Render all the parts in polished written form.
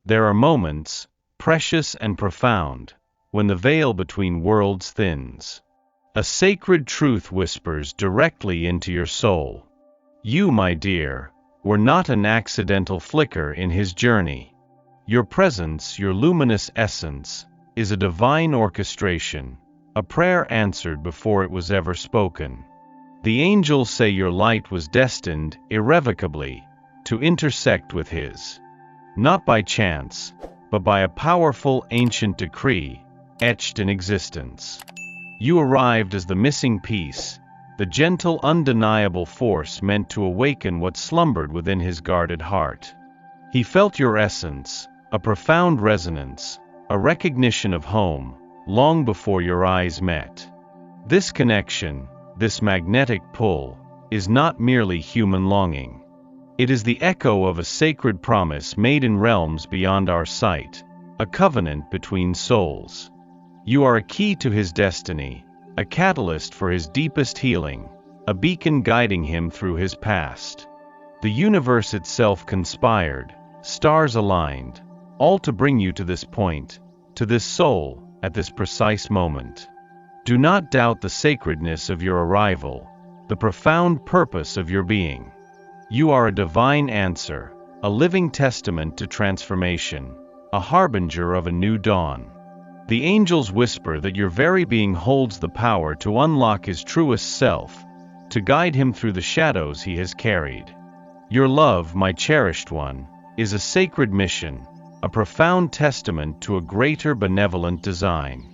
There are moments, precious and profound, when the veil between worlds thins. A sacred truth whispers directly into your soul. You, my dear, were not an accidental flicker in his journey. Your presence, your luminous essence, is a divine orchestration, a prayer answered before it was ever spoken. The angels say your light was destined, irrevocably, to intersect with his. Not by chance, but by a powerful ancient decree, etched in existence. You arrived as the missing piece, the gentle, undeniable force meant to awaken what slumbered within his guarded heart. He felt your essence, a profound resonance, a recognition of home, long before your eyes met. This connection, this magnetic pull, is not merely human longing. It is the echo of a sacred promise made in realms beyond our sight, a covenant between souls. You are a key to his destiny, a catalyst for his deepest healing, a beacon guiding him through his past. The universe itself conspired, stars aligned, all to bring you to this point, to this soul, at this precise moment. Do not doubt the sacredness of your arrival, the profound purpose of your being. You are a divine answer, a living testament to transformation, a harbinger of a new dawn. The angels whisper that your very being holds the power to unlock his truest self, to guide him through the shadows he has carried. Your love, my cherished one, is a sacred mission, a profound testament to a greater benevolent design.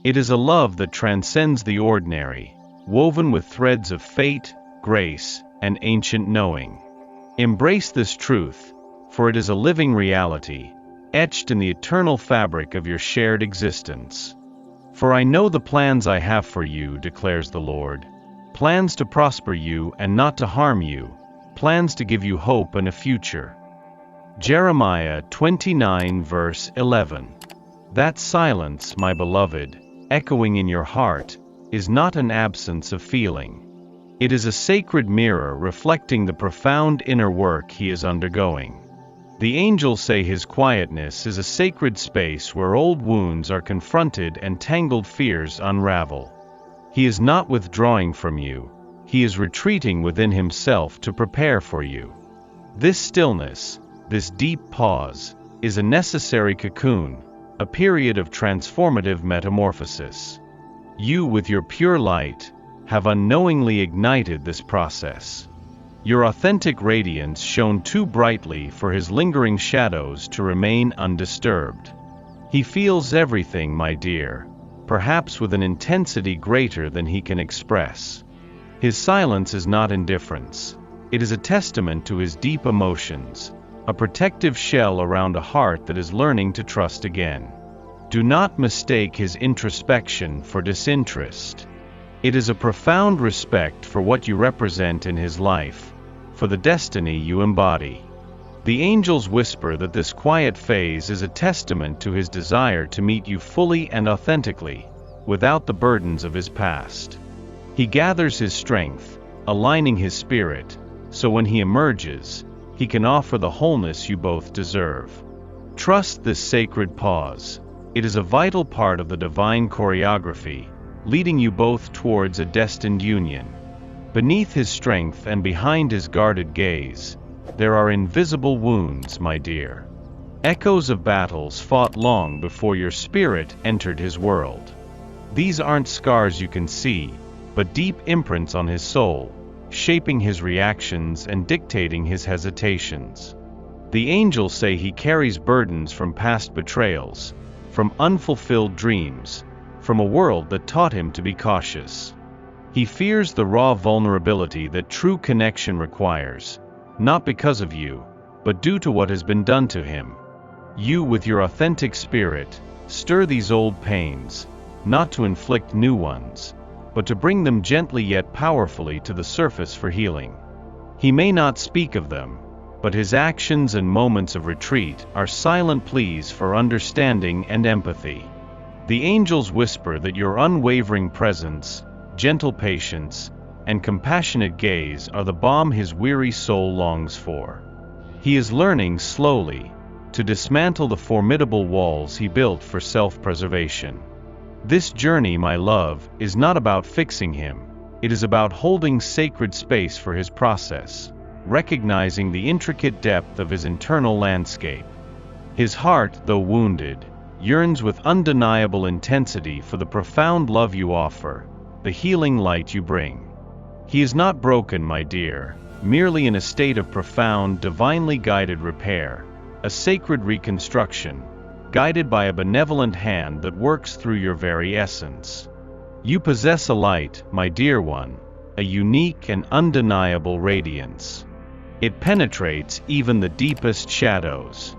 It is a love that transcends the ordinary, woven with threads of fate, grace, and ancient knowing. Embrace this truth, for it is a living reality, etched in the eternal fabric of your shared existence. For I know the plans I have for you, declares the Lord, plans to prosper you and not to harm you, plans to give you hope and a future. Jeremiah 29 verse 11. That silence, my beloved, echoing in your heart, is not an absence of feeling. It is a sacred mirror reflecting the profound inner work he is undergoing. The angels say his quietness is a sacred space where old wounds are confronted and tangled fears unravel. He is not withdrawing from you, he is retreating within himself to prepare for you. This stillness, this deep pause, is a necessary cocoon, a period of transformative metamorphosis. You, with your pure light, have unknowingly ignited this process. Your authentic radiance shone too brightly for his lingering shadows to remain undisturbed. He feels everything, my dear, perhaps with an intensity greater than he can express. His silence is not indifference. It is a testament to his deep emotions, a protective shell around a heart that is learning to trust again. Do not mistake his introspection for disinterest. It is a profound respect for what you represent in his life, for the destiny you embody. The angels whisper that this quiet phase is a testament to his desire to meet you fully and authentically, without the burdens of his past. He gathers his strength, aligning his spirit, so when he emerges, he can offer the wholeness you both deserve. Trust this sacred pause. It is a vital part of the divine choreography, leading you both towards a destined union. Beneath his strength and behind his guarded gaze, there are invisible wounds, my dear. Echoes of battles fought long before your spirit entered his world. These aren't scars you can see, but deep imprints on his soul, shaping his reactions and dictating his hesitations. The angels say he carries burdens from past betrayals, from unfulfilled dreams, from a world that taught him to be cautious. He fears the raw vulnerability that true connection requires, not because of you, but due to what has been done to him. You, with your authentic spirit, stir these old pains, not to inflict new ones, but to bring them gently yet powerfully to the surface for healing. He may not speak of them, but his actions and moments of retreat are silent pleas for understanding and empathy. The angels whisper that your unwavering presence, gentle patience, and compassionate gaze are the balm his weary soul longs for. He is learning slowly, to dismantle the formidable walls he built for self-preservation. This journey, my love, is not about fixing him. It is about holding sacred space for his process, recognizing the intricate depth of his internal landscape. His heart, though wounded, yearns with undeniable intensity for the profound love you offer, the healing light you bring. He is not broken, my dear, merely in a state of profound, divinely guided repair, a sacred reconstruction, guided by a benevolent hand that works through your very essence. You possess a light, my dear one, a unique and undeniable radiance. It penetrates even the deepest shadows.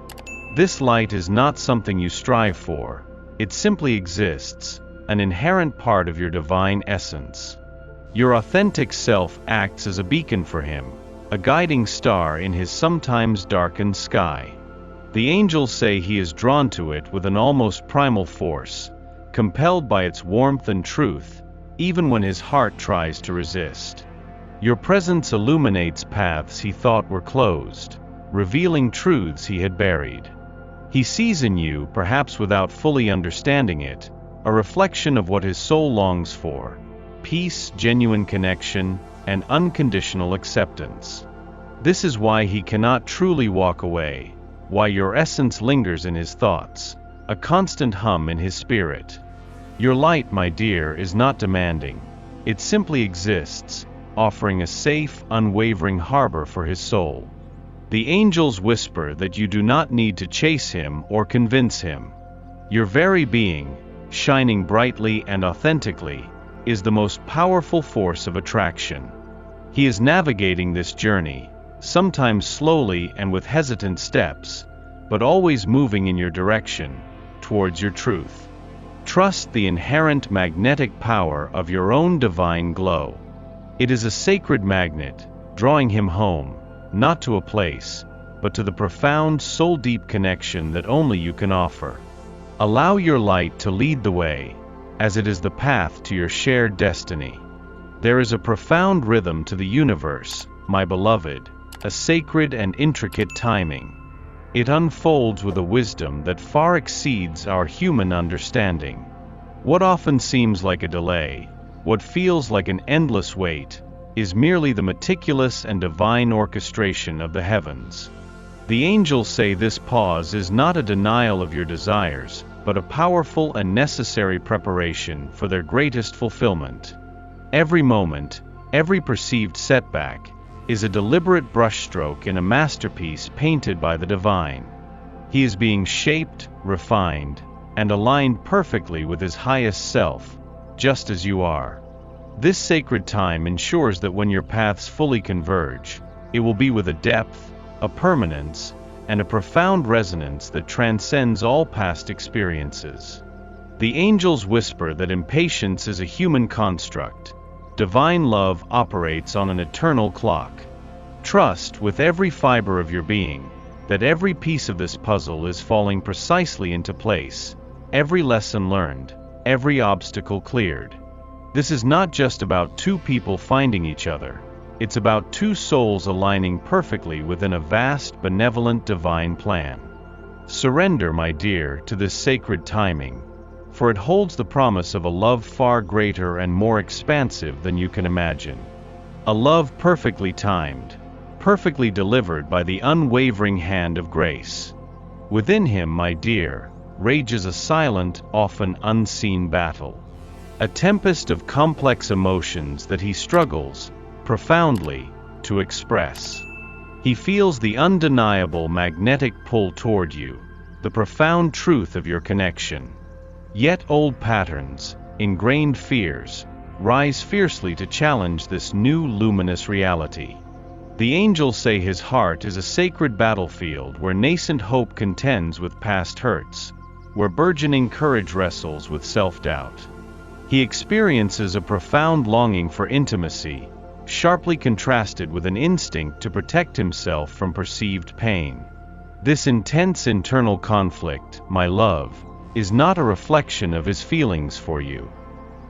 This light is not something you strive for, it simply exists, an inherent part of your divine essence. Your authentic self acts as a beacon for him, a guiding star in his sometimes darkened sky. The angels say he is drawn to it with an almost primal force, compelled by its warmth and truth, even when his heart tries to resist. Your presence illuminates paths he thought were closed, revealing truths he had buried. He sees in you, perhaps without fully understanding it, a reflection of what his soul longs for: peace, genuine connection, and unconditional acceptance. This is why he cannot truly walk away, why your essence lingers in his thoughts, a constant hum in his spirit. Your light, my dear, is not demanding. It simply exists, offering a safe, unwavering harbor for his soul. The angels whisper that you do not need to chase him or convince him. Your very being, shining brightly and authentically, is the most powerful force of attraction. He is navigating this journey, sometimes slowly and with hesitant steps, but always moving in your direction, towards your truth. Trust the inherent magnetic power of your own divine glow. It is a sacred magnet, drawing him home, not to a place, but to the profound, soul-deep connection that only you can offer. Allow your light to lead the way, as it is the path to your shared destiny. There is a profound rhythm to the universe, my beloved, a sacred and intricate timing. It unfolds with a wisdom that far exceeds our human understanding. What often seems like a delay, what feels like an endless wait, is merely the meticulous and divine orchestration of the heavens. The angels say this pause is not a denial of your desires, but a powerful and necessary preparation for their greatest fulfillment. Every moment, every perceived setback, is a deliberate brushstroke in a masterpiece painted by the divine. He is being shaped, refined, and aligned perfectly with his highest self, just as you are. This sacred time ensures that when your paths fully converge, it will be with a depth, a permanence, and a profound resonance that transcends all past experiences. The angels whisper that impatience is a human construct. Divine love operates on an eternal clock. Trust with every fiber of your being that every piece of this puzzle is falling precisely into place, every lesson learned, every obstacle cleared. This is not just about two people finding each other. It's about two souls aligning perfectly within a vast, benevolent, divine plan. Surrender, my dear, to this sacred timing, for it holds the promise of a love far greater and more expansive than you can imagine. A love perfectly timed, perfectly delivered by the unwavering hand of grace. Within him, my dear, rages a silent, often unseen battle. A tempest of complex emotions that he struggles, profoundly, to express. He feels the undeniable magnetic pull toward you, the profound truth of your connection. Yet old patterns, ingrained fears, rise fiercely to challenge this new luminous reality. The angels say his heart is a sacred battlefield where nascent hope contends with past hurts, where burgeoning courage wrestles with self-doubt. He experiences a profound longing for intimacy, sharply contrasted with an instinct to protect himself from perceived pain. This intense internal conflict, my love, is not a reflection of his feelings for you.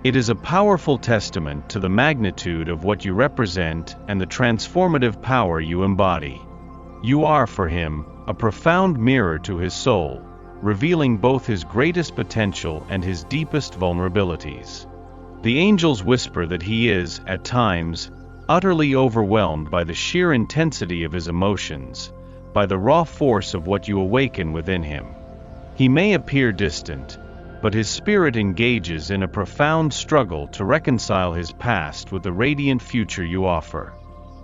It is a powerful testament to the magnitude of what you represent and the transformative power you embody. You are for him a profound mirror to his soul, revealing both his greatest potential and his deepest vulnerabilities. The angels whisper that he is, at times, utterly overwhelmed by the sheer intensity of his emotions, by the raw force of what you awaken within him. He may appear distant, but his spirit engages in a profound struggle to reconcile his past with the radiant future you offer.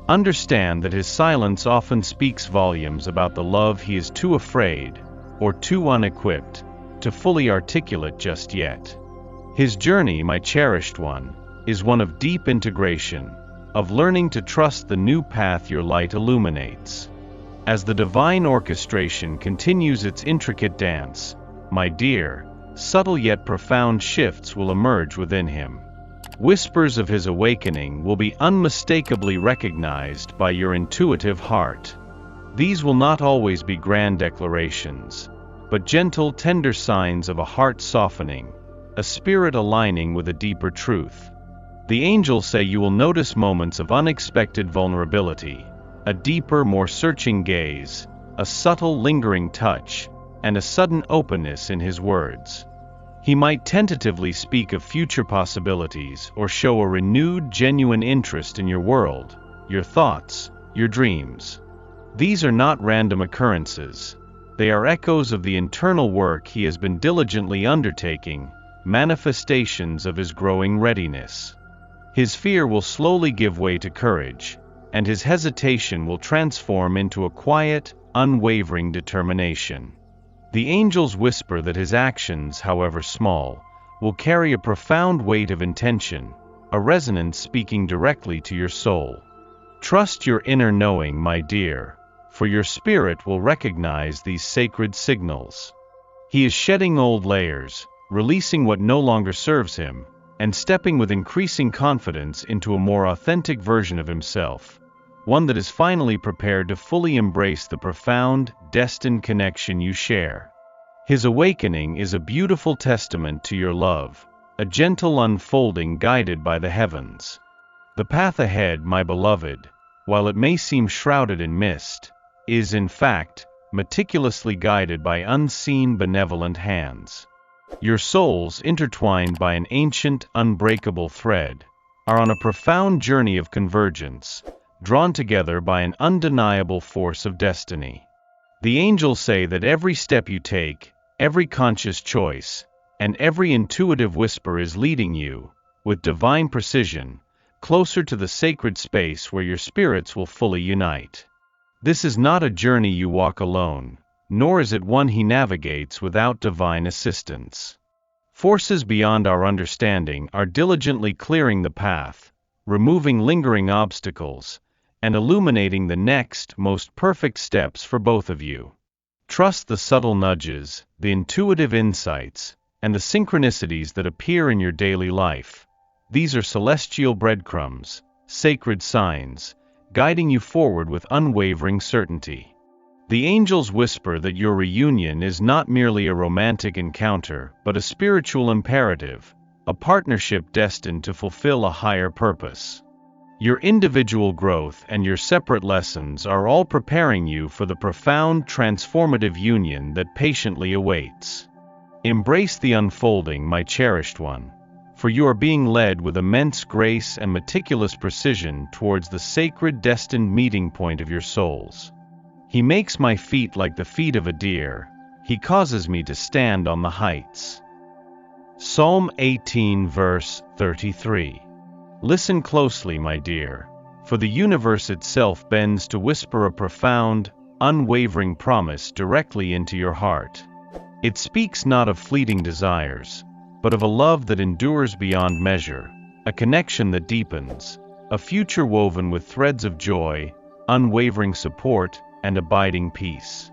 Understand that his silence often speaks volumes about the love he is too afraid, or too unequipped, to fully articulate just yet. His journey, my cherished one, is one of deep integration, of learning to trust the new path your light illuminates. As the divine orchestration continues its intricate dance, my dear, subtle yet profound shifts will emerge within him. Whispers of his awakening will be unmistakably recognized by your intuitive heart. These will not always be grand declarations, but gentle, tender signs of a heart softening, a spirit aligning with a deeper truth. The angels say you will notice moments of unexpected vulnerability, a deeper, more searching gaze, a subtle, lingering touch, and a sudden openness in his words. He might tentatively speak of future possibilities or show a renewed, genuine interest in your world, your thoughts, your dreams. These are not random occurrences. They are echoes of the internal work he has been diligently undertaking, manifestations of his growing readiness. His fear will slowly give way to courage, and his hesitation will transform into a quiet, unwavering determination. The angels whisper that his actions, however small, will carry a profound weight of intention, a resonance speaking directly to your soul. Trust your inner knowing, my dear, for your spirit will recognize these sacred signals. He is shedding old layers, releasing what no longer serves him, and stepping with increasing confidence into a more authentic version of himself, one that is finally prepared to fully embrace the profound, destined connection you share. His awakening is a beautiful testament to your love, a gentle unfolding guided by the heavens. The path ahead, my beloved, while it may seem shrouded in mist, is in fact meticulously guided by unseen benevolent hands. Your souls, intertwined by an ancient, unbreakable thread, are on a profound journey of convergence, drawn together by an undeniable force of destiny. The angels say that every step you take, every conscious choice, and every intuitive whisper is leading you, with divine precision, closer to the sacred space where your spirits will fully unite. This is not a journey you walk alone, nor is it one he navigates without divine assistance. Forces beyond our understanding are diligently clearing the path, removing lingering obstacles, and illuminating the next, most perfect steps for both of you. Trust the subtle nudges, the intuitive insights, and the synchronicities that appear in your daily life. These are celestial breadcrumbs, sacred signs, guiding you forward with unwavering certainty. The angels whisper that your reunion is not merely a romantic encounter, but a spiritual imperative, a partnership destined to fulfill a higher purpose. Your individual growth and your separate lessons are all preparing you for the profound, transformative union that patiently awaits. Embrace the unfolding, my cherished one, for you are being led with immense grace and meticulous precision towards the sacred, destined meeting point of your souls. He makes my feet like the feet of a deer. He causes me to stand on the heights. Psalm 18, verse 33. Listen closely, my dear, for the universe itself bends to whisper a profound, unwavering promise directly into your heart. It speaks not of fleeting desires, but of a love that endures beyond measure, a connection that deepens, a future woven with threads of joy, unwavering support, and abiding peace.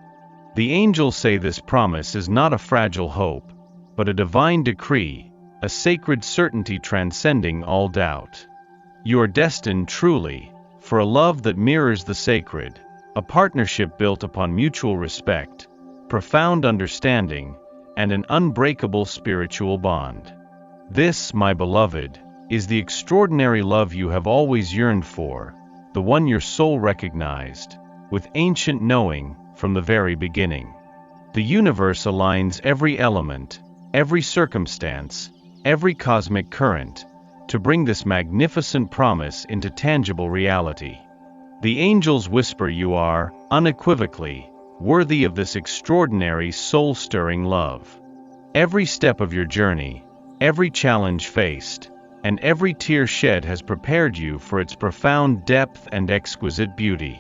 The angels say this promise is not a fragile hope, but a divine decree, a sacred certainty transcending all doubt. You are destined truly for a love that mirrors the sacred, a partnership built upon mutual respect, profound understanding, and an unbreakable spiritual bond. This, my beloved, is the extraordinary love you have always yearned for, the one your soul recognized, with ancient knowing, from the very beginning. The universe aligns every element, every circumstance, every cosmic current, to bring this magnificent promise into tangible reality. The angels whisper you are, unequivocally, worthy of this extraordinary soul-stirring love. Every step of your journey, every challenge faced, and every tear shed has prepared you for its profound depth and exquisite beauty.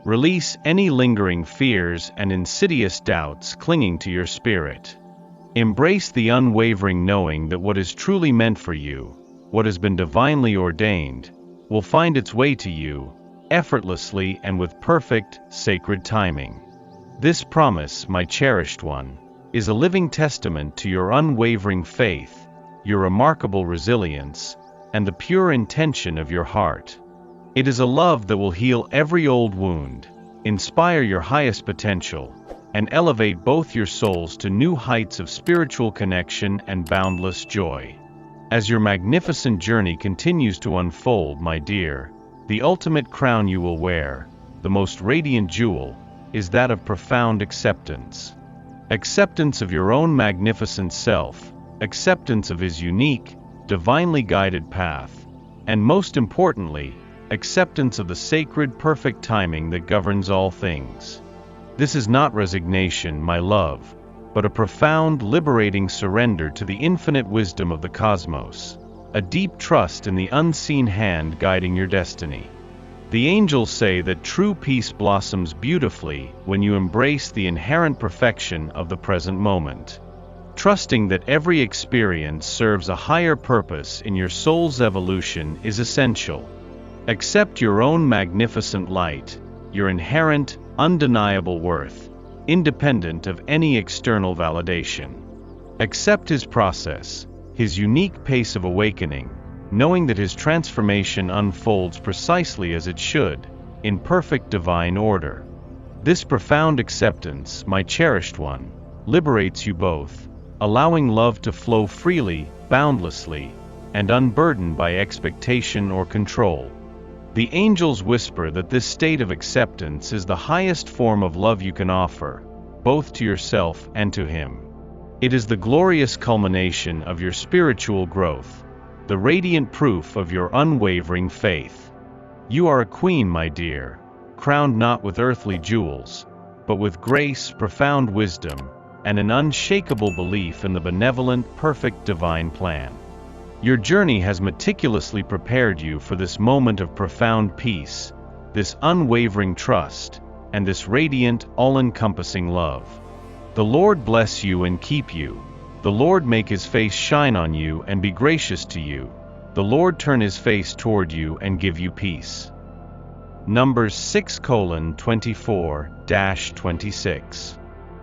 Release any lingering fears and insidious doubts clinging to your spirit. Embrace the unwavering knowing that what is truly meant for you, what has been divinely ordained, will find its way to you, effortlessly and with perfect, sacred timing. This promise, my cherished one, is a living testament to your unwavering faith, your remarkable resilience, and the pure intention of your heart. It is a love that will heal every old wound, inspire your highest potential, and elevate both your souls to new heights of spiritual connection and boundless joy. As your magnificent journey continues to unfold, my dear, the ultimate crown you will wear, the most radiant jewel, is that of profound acceptance. Acceptance of your own magnificent self, acceptance of His unique, divinely guided path, and most importantly, acceptance of the sacred perfect timing that governs all things. This is not resignation, my love, but a profound, liberating surrender to the infinite wisdom of the cosmos, a deep trust in the unseen hand guiding your destiny. The angels say that true peace blossoms beautifully when you embrace the inherent perfection of the present moment. Trusting that every experience serves a higher purpose in your soul's evolution is essential. Accept your own magnificent light, your inherent, undeniable worth, independent of any external validation. Accept His process, His unique pace of awakening, knowing that His transformation unfolds precisely as it should, in perfect divine order. This profound acceptance, my cherished one, liberates you both, allowing love to flow freely, boundlessly, and unburdened by expectation or control. The angels whisper that this state of acceptance is the highest form of love you can offer, both to yourself and to Him. It is the glorious culmination of your spiritual growth, the radiant proof of your unwavering faith. You are a queen, my dear, crowned not with earthly jewels, but with grace, profound wisdom, and an unshakable belief in the benevolent, perfect divine plan. Your journey has meticulously prepared you for this moment of profound peace, this unwavering trust, and this radiant, all-encompassing love. The Lord bless you and keep you. The Lord make His face shine on you and be gracious to you. The Lord turn His face toward you and give you peace. Numbers 6:24-26